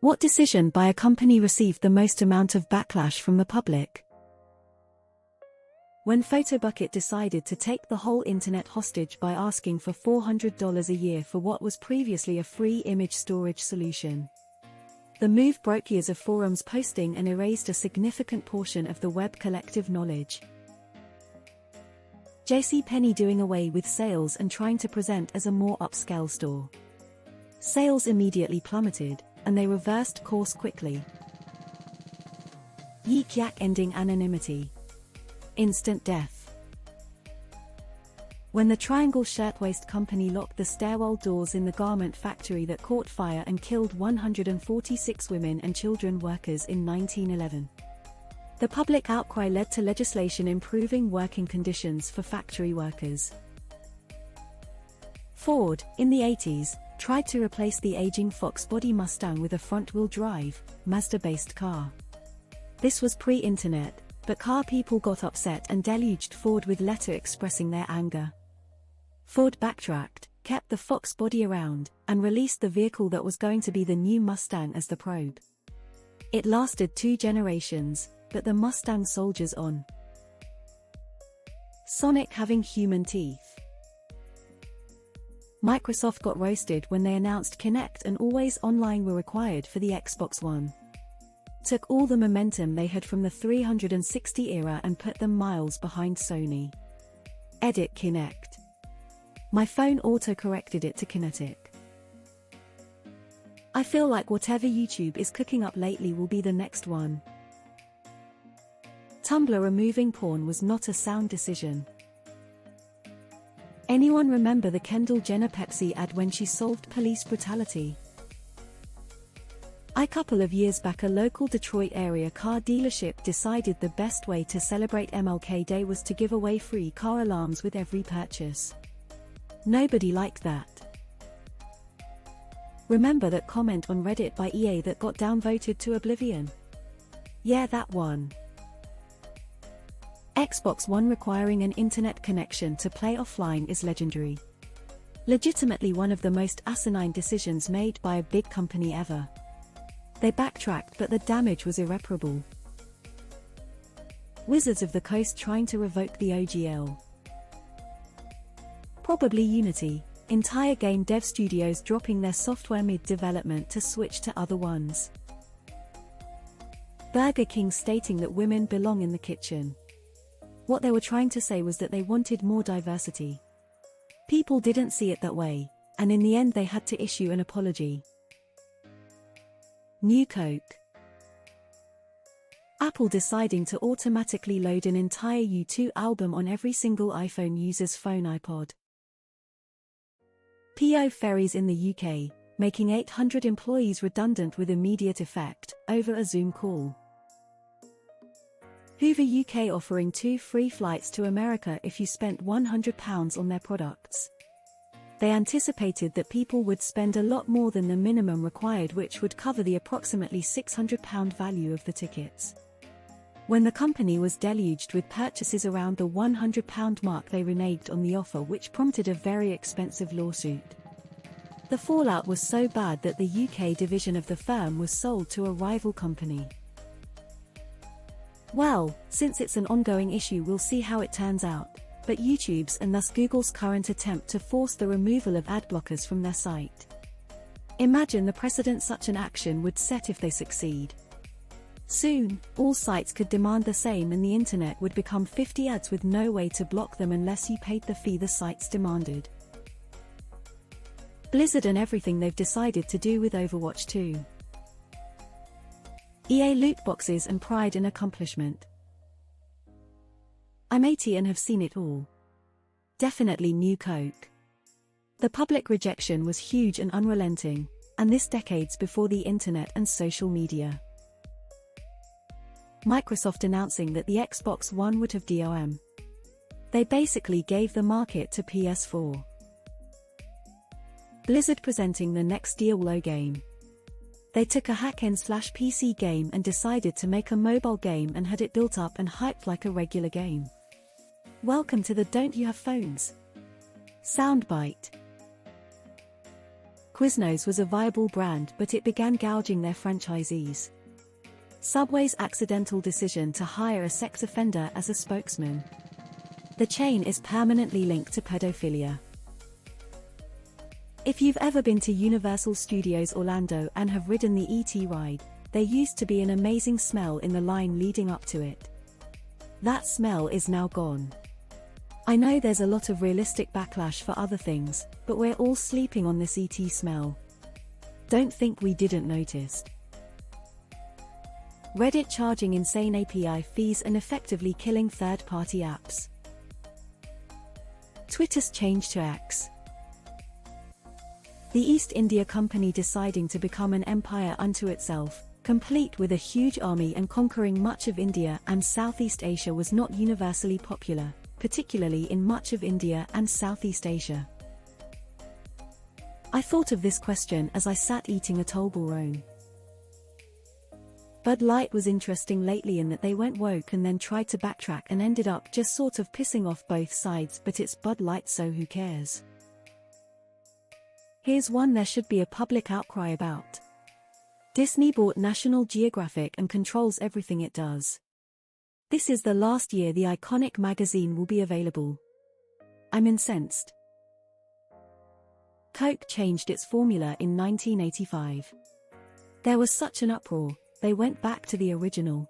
What decision by a company received the most amount of backlash from the public? When Photobucket decided to take the whole internet hostage by asking for $400 a year for what was previously a free image storage solution. The move broke years of forums posting and erased a significant portion of the web collective knowledge. JCPenney doing away with sales and trying to present as a more upscale store. Sales immediately plummeted, and they reversed course quickly. Yik Yak ending anonymity. Instant death. When the Triangle Shirtwaist Company locked the stairwell doors in the garment factory that caught fire and killed 146 women and children workers in 1911. The public outcry led to legislation improving working conditions for factory workers. Ford, in the 80s, tried to replace the aging Fox body Mustang with a front-wheel drive, Mazda-based car. This was pre-internet, but car people got upset and deluged Ford with letters expressing their anger. Ford backtracked, kept the Fox body around, and released the vehicle that was going to be the new Mustang as the Probe. It lasted 2 generations, but the Mustang soldiers on. Sonic having human teeth. Microsoft got roasted when they announced Kinect and Always Online were required for the Xbox One. Took all the momentum they had from the 360 era and put them miles behind Sony. Edit Kinect. My phone auto-corrected it to kinetic. I feel like whatever YouTube is cooking up lately will be the next one. Tumblr removing porn was not a sound decision. Anyone remember the Kendall Jenner Pepsi ad when she solved police brutality? A couple of years back, a local Detroit area car dealership decided the best way to celebrate MLK Day was to give away free car alarms with every purchase. Nobody liked that. Remember that comment on Reddit by EA that got downvoted to oblivion? Yeah, that one. Xbox One requiring an internet connection to play offline is legendary. Legitimately one of the most asinine decisions made by a big company ever. They backtracked, but the damage was irreparable. Wizards of the Coast trying to revoke the OGL. Probably Unity, entire game dev studios dropping their software mid-development to switch to other ones. Burger King stating that women belong in the kitchen. What they were trying to say was that they wanted more diversity. People didn't see it that way, and in the end they had to issue an apology. New Coke. Apple deciding to automatically load an entire U2 album on every single iPhone user's phone iPod. PO ferries in the UK, making 800 employees redundant with immediate effect, over a Zoom call. Hoover UK offering 2 free flights to America if you spent £100 on their products. They anticipated that people would spend a lot more than the minimum required, which would cover the approximately £600 value of the tickets. When the company was deluged with purchases around the £100 mark, they reneged on the offer, which prompted a very expensive lawsuit. The fallout was so bad that the UK division of the firm was sold to a rival company. Well, since it's an ongoing issue, we'll see how it turns out, but YouTube's and thus Google's current attempt to force the removal of ad blockers from their site. Imagine the precedent such an action would set if they succeed. Soon, all sites could demand the same and the internet would become 50 ads with no way to block them unless you paid the fee the sites demanded. Blizzard and everything they've decided to do with Overwatch 2. EA loot boxes and pride in accomplishment. I'm 80 and have seen it all. Definitely New Coke. The public rejection was huge and unrelenting, and this decades before the internet and social media. Microsoft announcing that the Xbox One would have DOM. They basically gave the market to PS4. Blizzard presenting the next Diablo game. They took a hack-and-slash PC game and decided to make a mobile game and had it built up and hyped like a regular game. Welcome to the Don't You Have Phones? Soundbite. Quiznos was a viable brand, but it began gouging their franchisees. Subway's accidental decision to hire a sex offender as a spokesman. The chain is permanently linked to pedophilia. If you've ever been to Universal Studios Orlando and have ridden the ET ride, there used to be an amazing smell in the line leading up to it. That smell is now gone. I know there's a lot of realistic backlash for other things, but we're all sleeping on this ET smell. Don't think we didn't notice. Reddit charging insane API fees and effectively killing third-party apps. Twitter's change to X. The East India Company deciding to become an empire unto itself, complete with a huge army and conquering much of India and Southeast Asia, was not universally popular, particularly in much of India and Southeast Asia. I thought of this question as I sat eating a Toblerone. Bud Light was interesting lately in that they went woke and then tried to backtrack and ended up just sort of pissing off both sides, but it's Bud Light, so who cares? Here's one there should be a public outcry about. Disney bought National Geographic and controls everything it does. This is the last year the iconic magazine will be available. I'm incensed. Coke changed its formula in 1985. There was such an uproar, they went back to the original.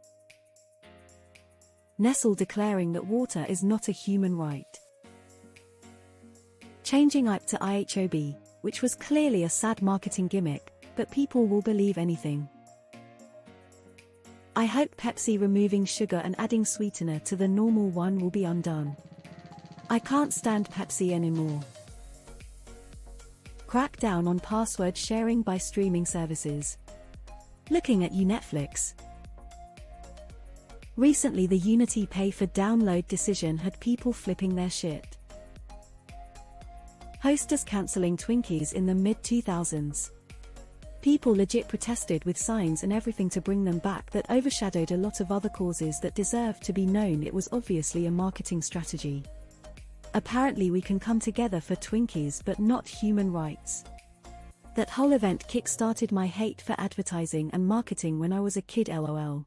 Nestle declaring that water is not a human right. Changing IP to IHOB, which was clearly a sad marketing gimmick, but people will believe anything. I hope Pepsi removing sugar and adding sweetener to the normal one will be undone. I can't stand Pepsi anymore. Crackdown on password sharing by streaming services. Looking at you, Netflix. Recently the Unity pay for download decision had people flipping their shit. Hostess cancelling Twinkies in the mid-2000s. People legit protested with signs and everything to bring them back that overshadowed a lot of other causes that deserved to be known. It was obviously a marketing strategy. Apparently we can come together for Twinkies but not human rights. That whole event kick-started my hate for advertising and marketing when I was a kid, lol.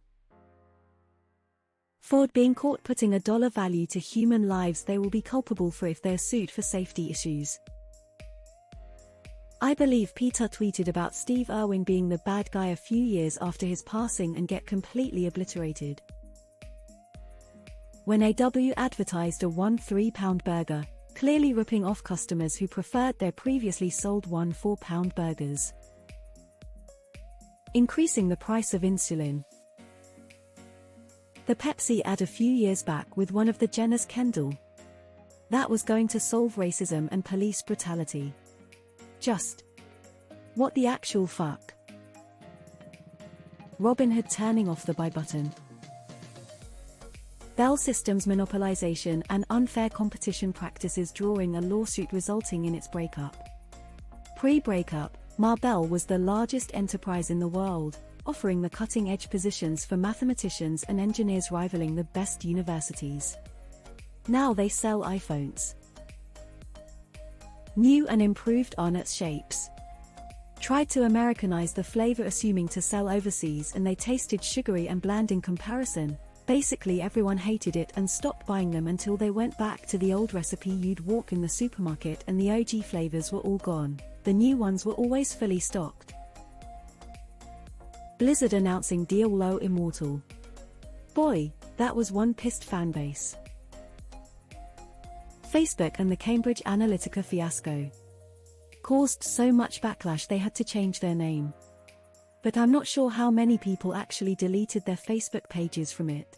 Ford being caught putting a dollar value to human lives they will be culpable for if they're sued for safety issues. I believe Peter tweeted about Steve Irwin being the bad guy a few years after his passing and get completely obliterated. When AW advertised a £1 £3 burger, clearly ripping off customers who preferred their previously sold £1 £4 burgers. Increasing the price of insulin. The Pepsi ad a few years back with one of the Jenners, Kendall. That was going to solve racism and police brutality. Just. What the actual fuck? Robinhood turning off the buy button. Bell Systems monopolization and unfair competition practices drawing a lawsuit resulting in its breakup. Pre-breakup, Bell was the largest enterprise in the world, offering the cutting-edge positions for mathematicians and engineers rivaling the best universities. Now they sell iPhones. New and improved Arnott's shapes. Tried to Americanize the flavor assuming to sell overseas and they tasted sugary and bland in comparison. Basically everyone hated it and stopped buying them until they went back to the old recipe. You'd walk in the supermarket and the OG flavors were all gone. The new ones were always fully stocked. Blizzard announcing Diablo Immortal. Boy, that was one pissed fanbase. Facebook and the Cambridge Analytica fiasco. Caused so much backlash they had to change their name. But I'm not sure how many people actually deleted their Facebook pages from it.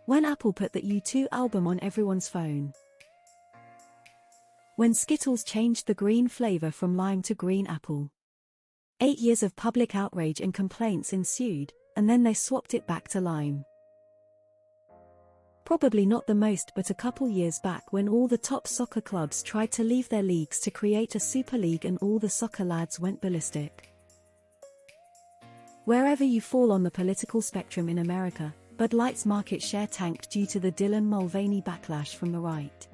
When Apple put that U2 album on everyone's phone. When Skittles changed the green flavor from lime to green apple. 8 years of public outrage and complaints ensued, and then they swapped it back to lime. Probably not the most, but a couple years back when all the top soccer clubs tried to leave their leagues to create a super league and all the soccer lads went ballistic. Wherever you fall on the political spectrum in America, Bud Light's market share tanked due to the Dylan Mulvaney backlash from the right.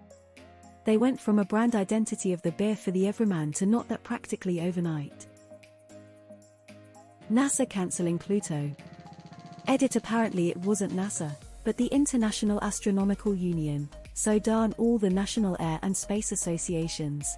They went from a brand identity of the beer for the everyman to not that practically overnight. NASA cancelling Pluto. Edit: apparently it wasn't NASA, but the International Astronomical Union, so darn all the national air and space associations.